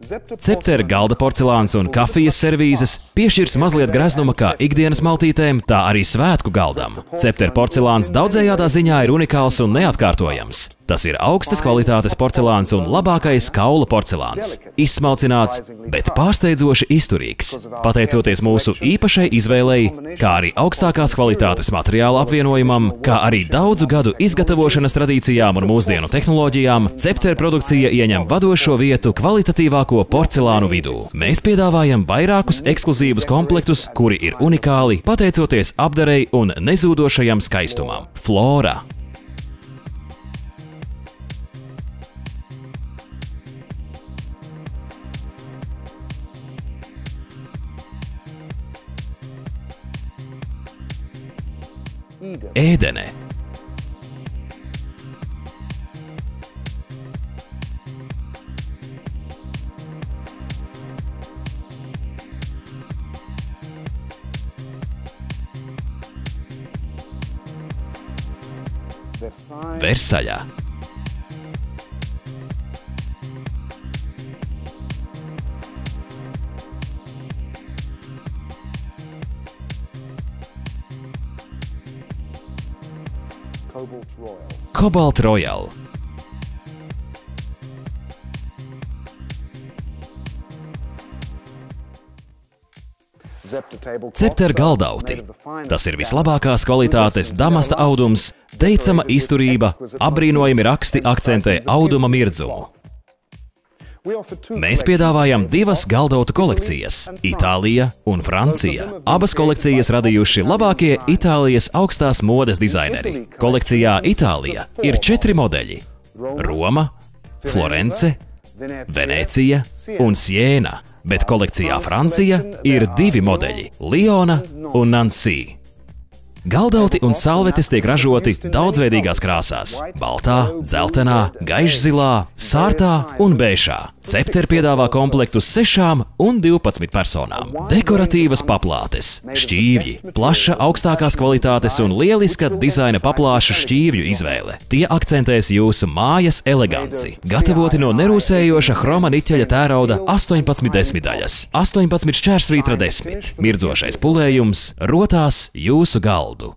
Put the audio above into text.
Cepter galda porcelāns un kafijas servīzes piešķirs mazliet greznuma kā ikdienas maltītēm, tā arī svētku galdam. Cepter porcelāns daudzējādā ziņā ir unikāls un neatkārtojams. Tas ir augstas kvalitātes porcelāns un labākais kaula porcelāns. Izsmalcināts, bet pārsteidzoši izturīgs. Pateicoties mūsu īpašai izvēlei, kā arī augstākās kvalitātes materiāla apvienojumam, kā arī daudzu gadu izgatavošanas tradīcijām un mūsdienu tehnoloģijām, Cepter produkcija ieņem vadošo vietu kvalitatīvāko porcelānu vidū. Mēs piedāvājam vairākus ekskluzīvus komplektus, kuri ir unikāli, pateicoties apdarei un nezūdošajam skaistumam. Flora. Ēdene. Versaļa. Cobalt Royal. Cepter galdauti. Tas ir vislabākās kvalitātes damasta audums, teicama izturība, apbrīnojami raksti akcentē auduma mirdzumu. Mēs piedāvājam divas galdautu kolekcijas – Itālija un Francija. Abas kolekcijas radījuši labākie Itālijas augstās modes dizaineri. Kolekcijā Itālija ir 4 modeļi – Roma, Florence, Venēcija un Siena, bet kolekcijā Francija ir 2 modeļi – Liona un Nancy. Galdauti un salvetes tiek ražoti daudzveidīgās krāsās – baltā, dzeltenā, gaišzilā, sārtā un bēšā. Cepter piedāvā komplektus 6 un 12 personām. Dekoratīvas paplātes, šķīvji, plaša augstākās kvalitātes un lieliska dizaina paplāšu šķīvju izvēle. Tie akcentēs jūsu mājas eleganci. Gatavoti no nerūsējoša hroma niķeļa tērauda 18 desmitaļas, 18 šķērsvītra 10. Mirdzošais pulējums rotās jūsu galdu.